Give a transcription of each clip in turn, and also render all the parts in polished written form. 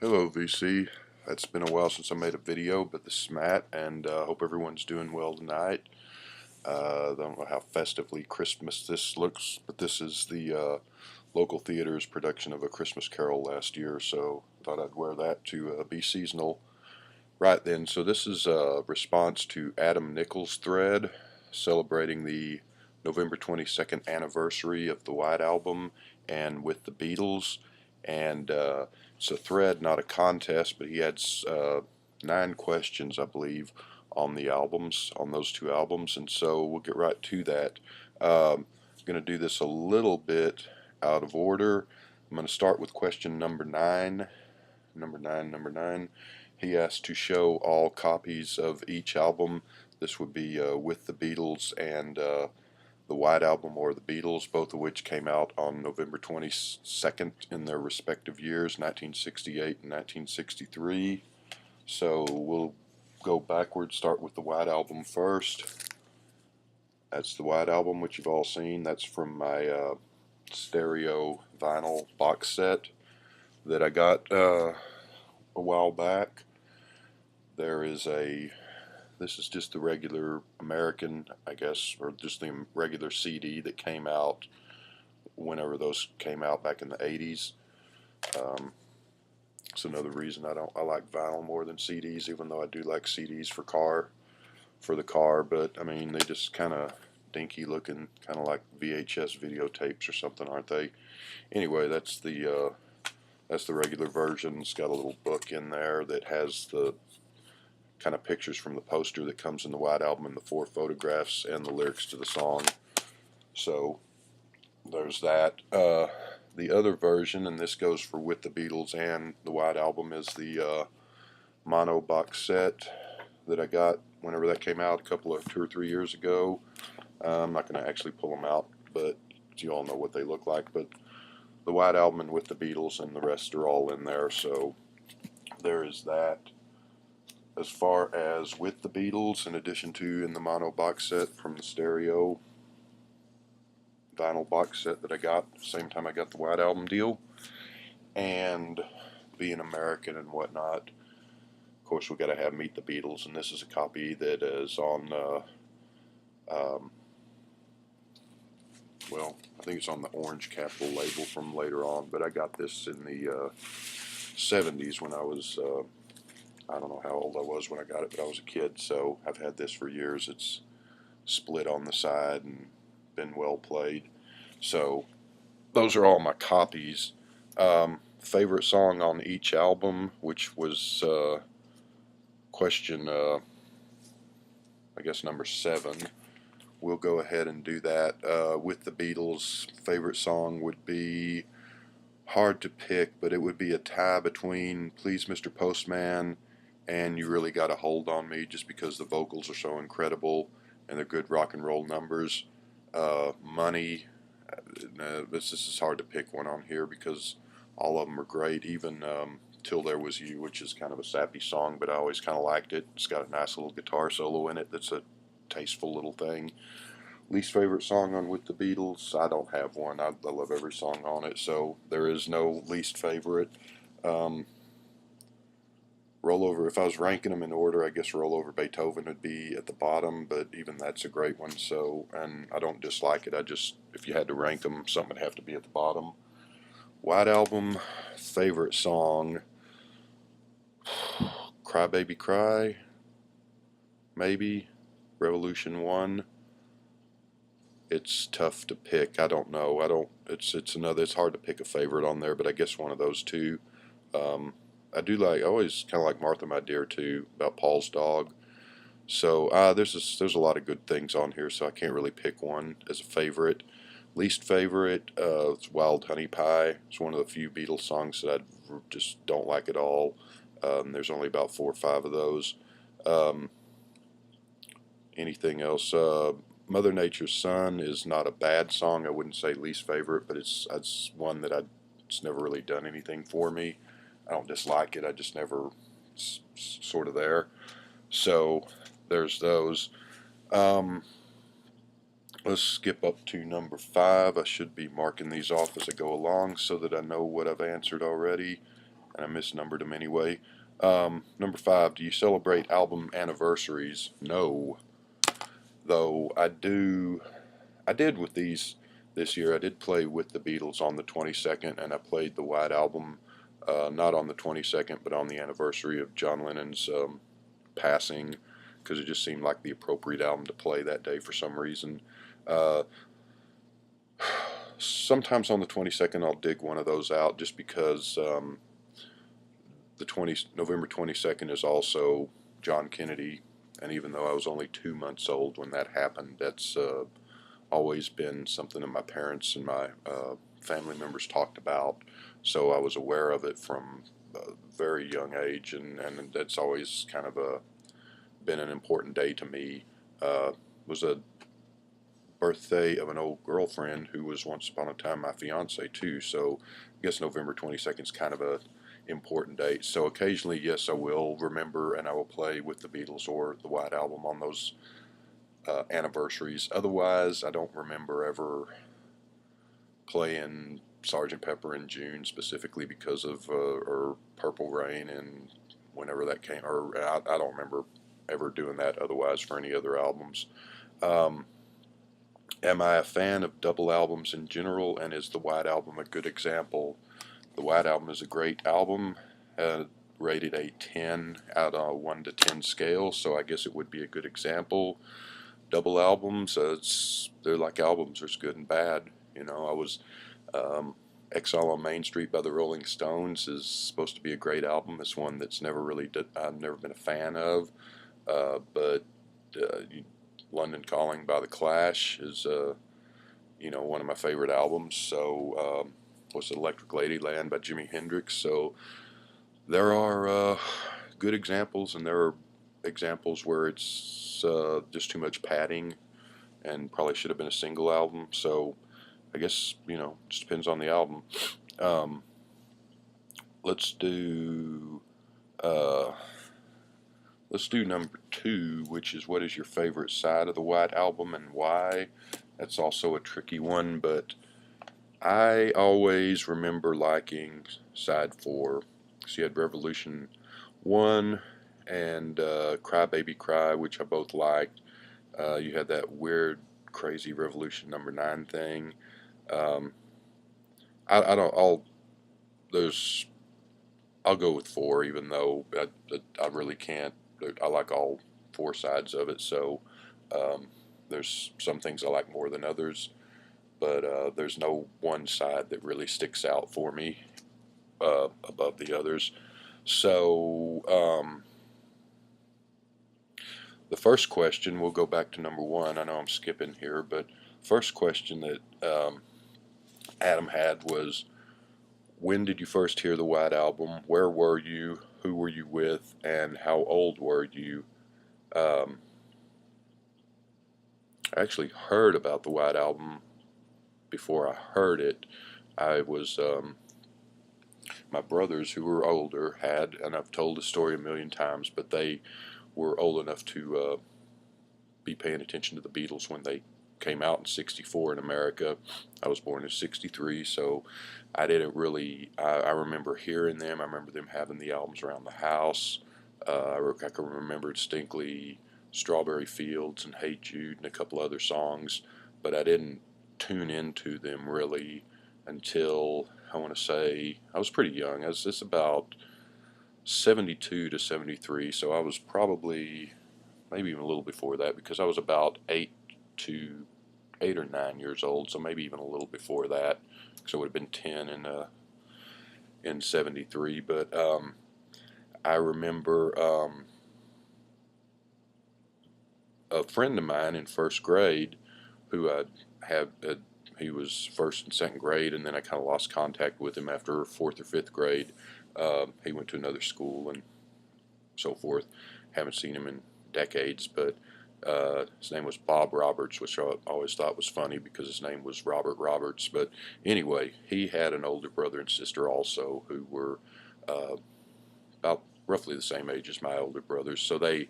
Hello VC, it's been a while since I made a video, but this is Matt, and hope everyone's doing well tonight. I don't know how festively Christmas this looks, but this is the local theater's production of A Christmas Carol last year, so I thought I'd wear that to be seasonal. Right then, so this is a response to Adam Nicholls' thread celebrating the November 22nd anniversary of the White Album and with the Beatles, and it's a thread, not a contest, but he had 9 questions, I believe, on the albums, on those 2 albums, and so we'll get right to that. I'm going to do this a little bit out of order. I'm going to start with question number 9. Number nine. He asked to show all copies of each album. This would be with the Beatles and the White Album or the Beatles, both of which came out on November 22nd in their respective years, 1968 and 1963. So we'll go backwards, start with the White Album first. That's the White Album, which you've all seen. That's from my stereo vinyl box set that I got a while back. This is just the regular American, I guess, or just the regular CD that came out whenever those came out back in the 80s. It's another reason I like vinyl more than CDs, even though I do like CDs for the car, but I mean they just kind of dinky looking, kind of like VHS videotapes or something, aren't they? Anyway, that's the regular version. It's got a little book in there that has the kind of pictures from the poster that comes in the White Album and the 4 photographs and the lyrics to the song. So there's that. The other version, and this goes for with the Beatles and the White Album, is the mono box set that I got whenever that came out a couple of 2 or 3 years ago. I'm not going to actually pull them out, but you all know what they look like. But the White Album and with the Beatles and the rest are all in there, so there is that. As far as with the Beatles, in addition to in the mono box set from the stereo vinyl box set that I got same time I got the White Album deal, and being American and whatnot, of course we got to have Meet the Beatles, and this is a copy that is on well, I think it's on the Orange Capital label from later on, but I got this in the 70s when I was I don't know how old I was when I got it, but I was a kid, so I've had this for years. It's split on the side and been well played. So those are all my copies. Favorite song on each album, which was question, I guess, number 7. We'll go ahead and do that. With the Beatles, favorite song would be hard to pick, but it would be a tie between Please Mr. Postman and You Really Got a Hold on Me, just because the vocals are so incredible and they're good rock and roll numbers. Money, this is hard to pick one on here because all of them are great, even Till There Was You, which is kind of a sappy song, but I always kind of liked it. It's got a nice little guitar solo in it that's a tasteful little thing. Least favorite song on With the Beatles, I don't have one. I love every song on it, so there is no least favorite. Rollover, if I was ranking them in order, I guess Rollover Beethoven would be at the bottom, but even that's a great one. So, and I don't dislike it. If you had to rank them, something would have to be at the bottom. White Album, favorite song, Cry Baby Cry, maybe. Revolution 1. It's tough to pick. I don't know. It's hard to pick a favorite on there, but I guess one of those two. I always kind of like Martha My Dear too, about Paul's dog. So there's a lot of good things on here, so I can't really pick one as a favorite. Least favorite, it's Wild Honey Pie. It's one of the few Beatles songs that I just don't like at all. There's only about 4 or 5 of those. Anything else? Mother Nature's Son is not a bad song. I wouldn't say least favorite, but it's one that it's never really done anything for me. I don't dislike it. I just never sort of there. So there's those. Let's skip up to number 5. I should be marking these off as I go along so that I know what I've answered already. and I misnumbered them anyway. Number 5, do you celebrate album anniversaries? No, though I did with these this year. I did play with the Beatles on the 22nd, and I played the White Album, not on the 22nd, but on the anniversary of John Lennon's passing, because it just seemed like the appropriate album to play that day for some reason. Uh, Sometimes on the 22nd I'll dig one of those out just because November 22nd is also John Kennedy, and even though I was only 2 months old when that happened, that's always been something that my parents and my family members talked about, so I was aware of it from a very young age, and that's always kind of been an important day to me. Was a birthday of an old girlfriend who was once upon a time my fiance too, so I guess November 22nd is kind of a important date. So occasionally, yes, I will remember and I will play with the Beatles or the White Album on those anniversaries. Otherwise, I don't remember ever playing Sergeant Pepper in June specifically because of or Purple Rain and whenever that came, or I don't remember ever doing that otherwise for any other albums. Um, Am I a fan of double albums in general, and is the White Album a good example? The White Album is a great album, rated a 10 out of a 1 to 10 scale, so I guess it would be a good example. Double albums, they're like albums, there's good and bad. You know, Exile on Main Street by the Rolling Stones is supposed to be a great album. It's one that's I've never been a fan of, but uh, London Calling by the Clash is one of my favorite albums. So what's Electric Ladyland by Jimi Hendrix. So there are good examples, and there are examples where it's just too much padding and probably should have been a single album. So I guess it just depends on the album. Um, let's do uh, let's do number 2, which is what is your favorite side of the White Album and why? That's also a tricky one, but I always remember liking side 4. So you had Revolution 1 and Cry Baby Cry, which I both liked. You had that weird, crazy Revolution number 9 thing. Um, I don't. There's. I'll go with 4, even though I really can't. I like all 4 sides of it. So um, there's some things I like more than others, but there's no one side that really sticks out for me above the others. So the first question, we'll go back to number 1. I know I'm skipping here, but first question that Adam had was, when did you first hear the White Album? Where were you? Who were you with? And how old were you? Um, I actually heard about the White Album before I heard it. I was my brothers, who were older, had, and I've told the story a million times, but they were old enough to be paying attention to the Beatles when they came out in '64 in America. I was born in '63, so I didn't really. I remember hearing them. I remember them having the albums around the house. I can remember distinctly Strawberry Fields and Hey Jude and a couple other songs, but I didn't tune into them really until, I want to say, I was pretty young. I was just about 72 to 73, so I was probably maybe even a little before that, because I was about 8 or 9 years old, so maybe even a little before that, because I would have been 10 in '73. But I remember a friend of mine in first grade who I had. He was first and second grade, and then I kind of lost contact with him after fourth or fifth grade. He went to another school and so forth. Haven't seen him in decades, but his name was Bob Roberts, which I always thought was funny because his name was Robert Roberts. But anyway, he had an older brother and sister also who were about roughly the same age as my older brothers. So they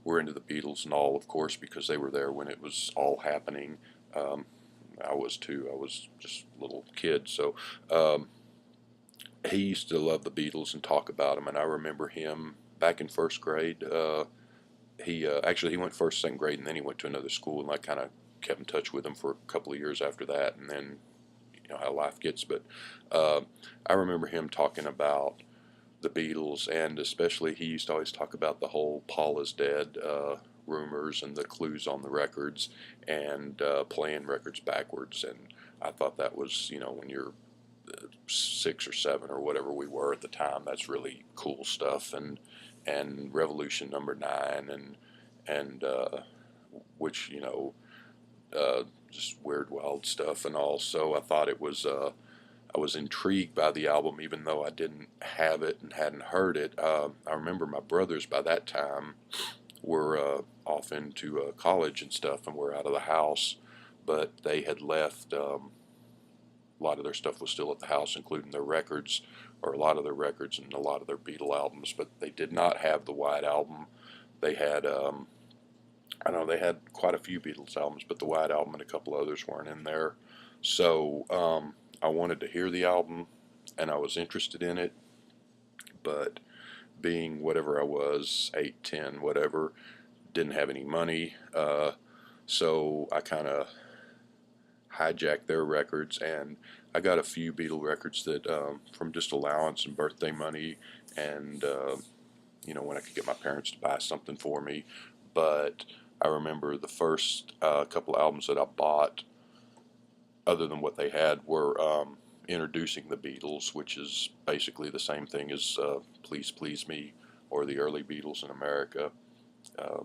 were into the Beatles and all, of course, because they were there when it was all happening. I was too. I was just a little kid. So he used to love the Beatles and talk about them, and I remember him back in first grade. He actually he went first, second grade, and then he went to another school, and I kind of kept in touch with him for a couple of years after that, and then you know how life gets. But uh, I remember him talking about the Beatles, and especially he used to always talk about the whole Paul is dead rumors and the clues on the records, and playing records backwards. And I thought that was, you know, when you're 6 or 7 or whatever we were at the time, that's really cool stuff. And Revolution Number 9, and which, you know, just weird wild stuff. And also I thought it was I was intrigued by the album, even though I didn't have it and hadn't heard it. I remember my brothers by that time were off into college and stuff, and were out of the house, but they had left. A lot of their stuff was still at the house, including their records, or a lot of their records and a lot of their Beatle albums, but they did not have the White Album. They had, I know they had quite a few Beatles albums, but the White Album and a couple others weren't in there. So I wanted to hear the album, and I was interested in it, but being whatever I was, 8, 10, whatever, didn't have any money. So I kind of hijacked their records, and I got a few Beatle records that from just allowance and birthday money, and you know, when I could get my parents to buy something for me. But I remember the first couple albums that I bought, other than what they had, were Introducing the Beatles, which is basically the same thing as Please Please Me or the early Beatles in America. Uh,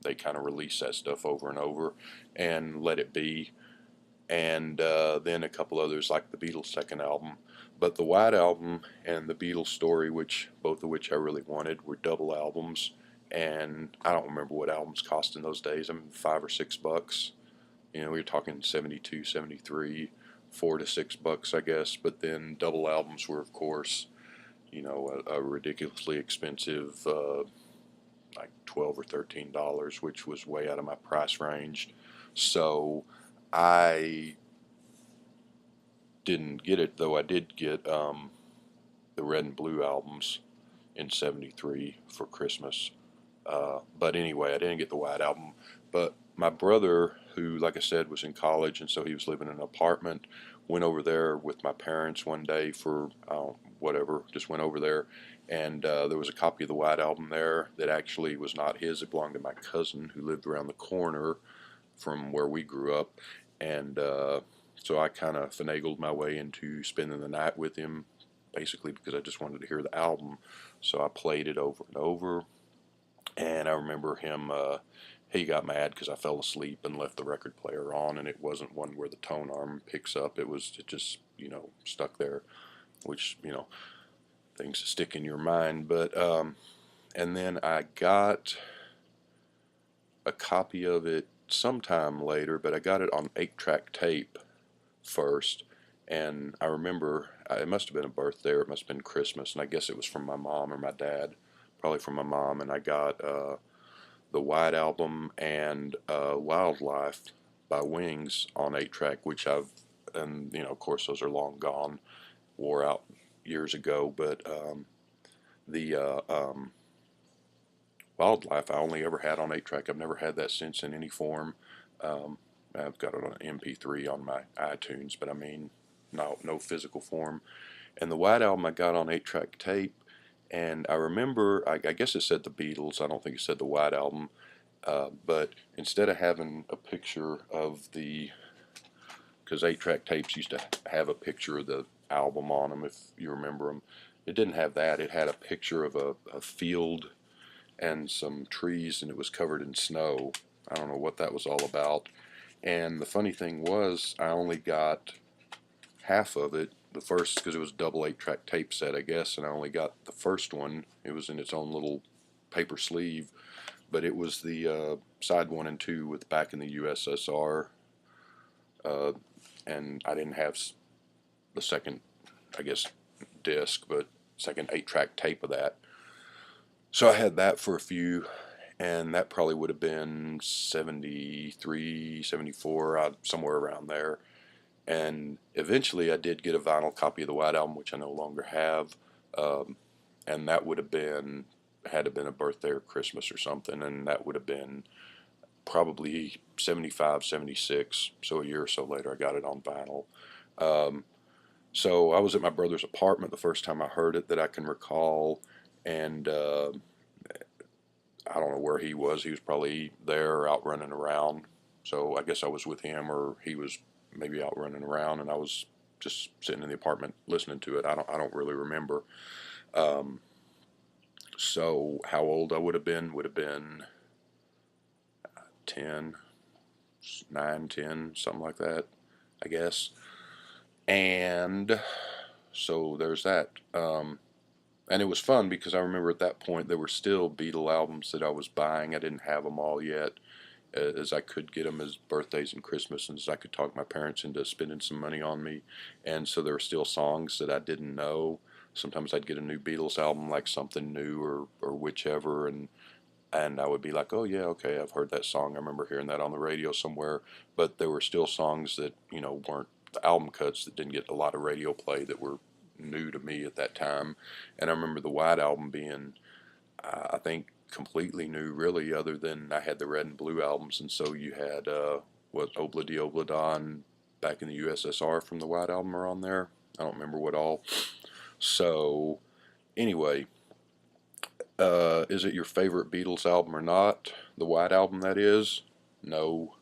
they kind of released that stuff over and over, and Let It Be, and then a couple others like the Beatles' second album. But the White Album and the Beatles Story, which both of which I really wanted, were double albums, and I don't remember what albums cost in those days. I mean, $5 or $6. You know, we were talking 72, 73, $4 to $6, I guess. But then double albums were, of course, you know, a ridiculously expensive, like $12 or $13, which was way out of my price range. So I didn't get it, though I did get the Red and Blue albums in '73 for Christmas. But anyway, I didn't get the White Album. But my brother, who, like I said, was in college, and so he was living in an apartment, went over there with my parents one day for whatever, just went over there. And there was a copy of the White Album there that actually was not his. It belonged to my cousin who lived around the corner from where we grew up. And so I kind of finagled my way into spending the night with him, basically because I just wanted to hear the album. So I played it over and over. And I remember him, he got mad because I fell asleep and left the record player on, and it wasn't one where the tone arm picks up. It just, you know, stuck there, which, you know, things stick in your mind. But, and then I got a copy of it sometime later, but I got it on 8-track tape first. And I remember it must have been a birthday, or it must have been Christmas, and I guess it was from my mom or my dad, probably from my mom. And I got the White Album and Wildlife by Wings on 8-track, which and you know, of course, those are long gone, wore out years ago. But the Wildlife I only ever had on 8-track. I've never had that since in any form. I've got it on MP3 on my iTunes, but I mean, no physical form. And the White Album I got on 8-track tape, and I remember, I guess it said the Beatles. I don't think it said the White Album. But instead of having a picture of because 8-track tapes used to have a picture of the album on them, if you remember them, it didn't have that. It had a picture of a field and some trees, and it was covered in snow. I don't know what that was all about. And the funny thing was, I only got half of it, the first, because it was a double 8-track tape set, I guess, and I only got the first one. It was in its own little paper sleeve, but it was the side 1 and 2 with Back in the USSR, and I didn't have the second, I guess, disc, but second 8-track tape of that. So I had that for a few, and that probably would have been 73, 74, somewhere around there. And eventually I did get a vinyl copy of the White Album, which I no longer have. Um, and that would have been, had to been a birthday or Christmas or something, and that would have been probably 75, 76. So a year or so later I got it on vinyl. Um, so I was at my brother's apartment the first time I heard it that I can recall, and I don't know where he was. He was probably there out running around. So I guess I was with him, or he was maybe out running around, and I was just sitting in the apartment listening to it. I don't really remember. Um, so how old I would have been 10, 9, 10, something like that, I guess. And so there's that. And it was fun because I remember at that point there were still Beatle albums that I was buying. I didn't have them all yet, as I could get them as birthdays and Christmas, and as I could talk my parents into spending some money on me. And so there were still songs that I didn't know. Sometimes I'd get a new Beatles album, like Something New or whichever, and I would be like, oh yeah, okay, I've heard that song. I remember hearing that on the radio somewhere. But there were still songs that, weren't the album cuts, that didn't get a lot of radio play, that were new to me at that time. And I remember the White Album being, I think, completely new, really, other than I had the Red and Blue albums. And so you had, what, Obla Di Obla Don back in the USSR from the White Album are on there. I don't remember what all. So anyway, is it your favorite Beatles album or not? The White Album, that is? No.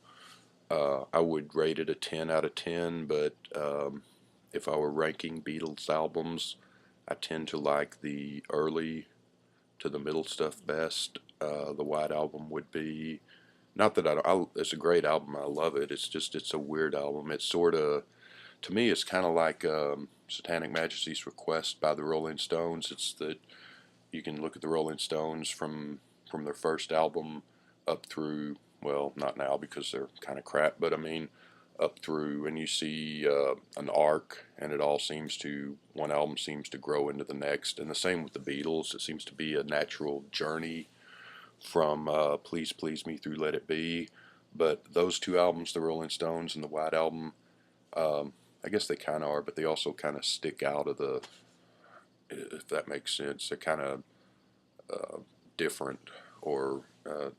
I would rate it a 10 out of 10, but if I were ranking Beatles albums, I tend to like the early to the middle stuff best. The White Album would be, not that it's a great album, I love it. It's just, it's a weird album. It's sort of, to me, it's kind of like Satanic Majesty's Request by the Rolling Stones. It's that you can look at the Rolling Stones from their first album up through, well, not now because they're kind of crap, but I mean up through, and you see an arc, and it all seems to, one album seems to grow into the next. And the same with the Beatles. It seems to be a natural journey from Please Please Me through Let It Be. But those two albums, the Rolling Stones and the White Album, I guess they kind of are, but they also kind of stick out of the, if that makes sense. They're kind of different, or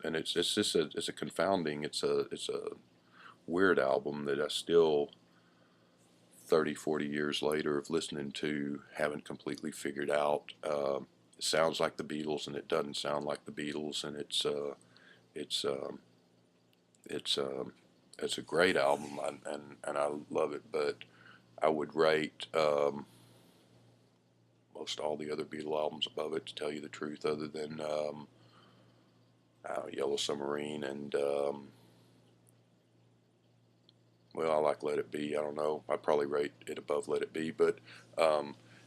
and it's just it's a confounding, it's a weird album that I still, 30, 40 years later of listening to, haven't completely figured out. It sounds like the Beatles and it doesn't sound like the Beatles, and it's it's it's a great album, and I love it. But I would rate most all the other Beatle albums above it, to tell you the truth, other than Yellow Submarine and well, I like Let It Be. I don't know. I'd probably rate it above Let It Be, but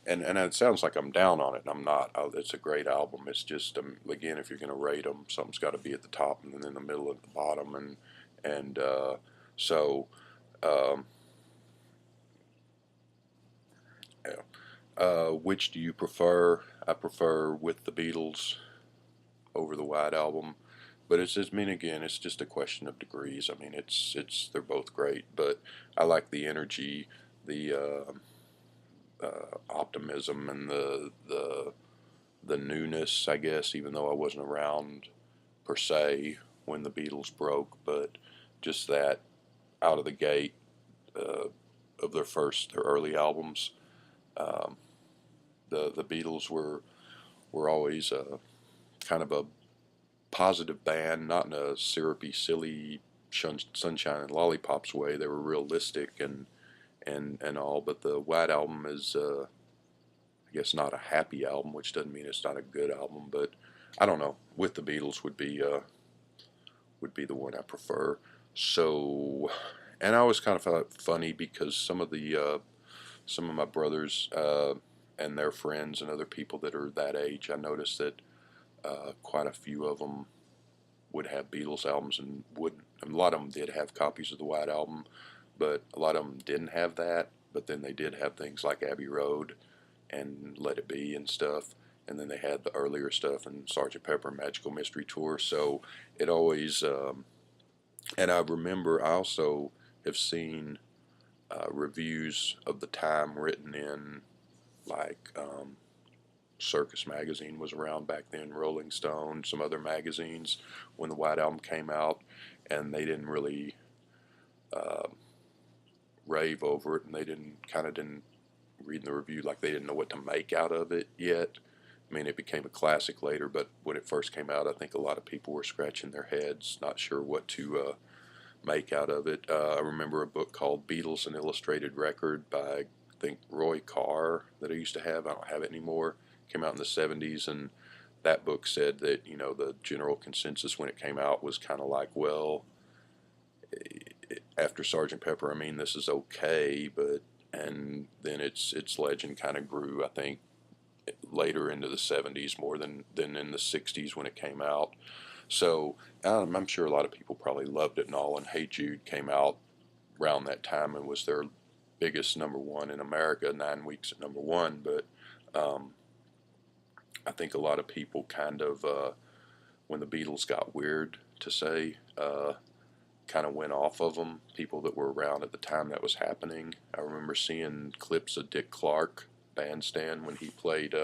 and it sounds like I'm down on it, and I'm not. It's a great album. It's just again, if you're going to rate them, something's got to be at the top and then in the middle and at the bottom, and so um, yeah. Which do you prefer? I prefer With the Beatles over the White Album. But it's just, I mean, again, it's just a question of degrees. I mean, they're both great, but I like the energy, the optimism, and the newness, I guess, even though I wasn't around per se when the Beatles broke, but just that out of the gate uh, of their early albums. Um, the Beatles were always kind of a positive band, not in a syrupy, silly sunshine and lollipops way. They were realistic and all. But the White Album is, I guess, not a happy album, which doesn't mean it's not a good album. But I don't know. With the Beatles would be the one I prefer. So, and I always kind of felt funny because some of my brothers and their friends and other people that are that age, I noticed that quite a few of them would have Beatles albums, and a lot of them did have copies of the White Album, but a lot of them didn't have that. But then they did have things like Abbey Road and Let It Be and stuff, and then they had the earlier stuff and Sgt. Pepper Magical Mystery Tour. So it always, and I remember I also have seen reviews of the time written in, like, Circus Magazine was around back then, Rolling Stone, some other magazines when the White Album came out, and they didn't really uh, rave over it, and they didn't read the review, like they didn't know what to make out of it yet. I mean, it became a classic later, but when it first came out, I think a lot of people were scratching their heads, not sure what to make out of it. I remember a book called Beatles, an Illustrated Record by, I think, Roy Carr, that I used to have. I don't have it anymore. Came out in the 70s, and that book said that, the general consensus when it came out was kind of like, well, after Sergeant Pepper, I mean, this is okay, but, and then its legend kind of grew, I think, later into the 70s more than in the 60s when it came out. So I'm sure a lot of people probably loved it and all, and Hey Jude came out around that time and was their biggest number one in America, 9 weeks at number one. But I think a lot of people kind of, when the Beatles got weird, to say, kind of went off of them, people that were around at the time that was happening. I remember seeing clips of Dick Clark bandstand when he played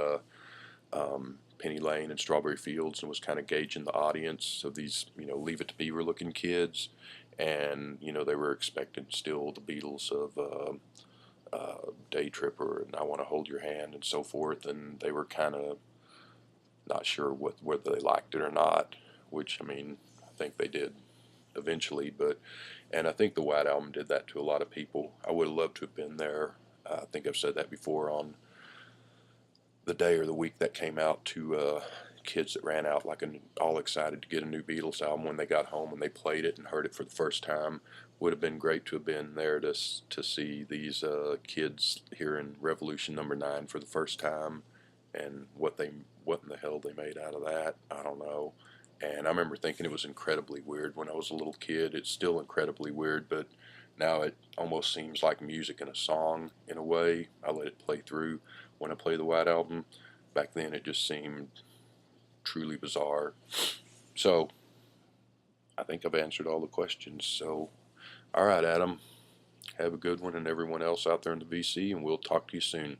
Penny Lane and Strawberry Fields, and was kind of gauging the audience of these, Leave It to Beaver looking kids. And, they were expecting still the Beatles of Day Tripper and I Want to Hold Your Hand and so forth. And they were kind of not sure whether they liked it or not, which, I mean, I think they did eventually. And I think the White Album did that to a lot of people. I would have loved to have been there. I think I've said that before, on the day or the week that came out, to kids that ran out like all excited to get a new Beatles album when they got home and they played it and heard it for the first time. Would have been great to have been there to see these kids hearing Revolution Number 9 for the first time, and what in the hell they made out of that, I don't know. And I remember thinking it was incredibly weird when I was a little kid. It's still incredibly weird, but now it almost seems like music in a song in a way. I let it play through when I play the White Album. Back then it just seemed truly bizarre. So I think I've answered all the questions. So, all right, Adam, have a good one, and everyone else out there in the VC, and we'll talk to you soon.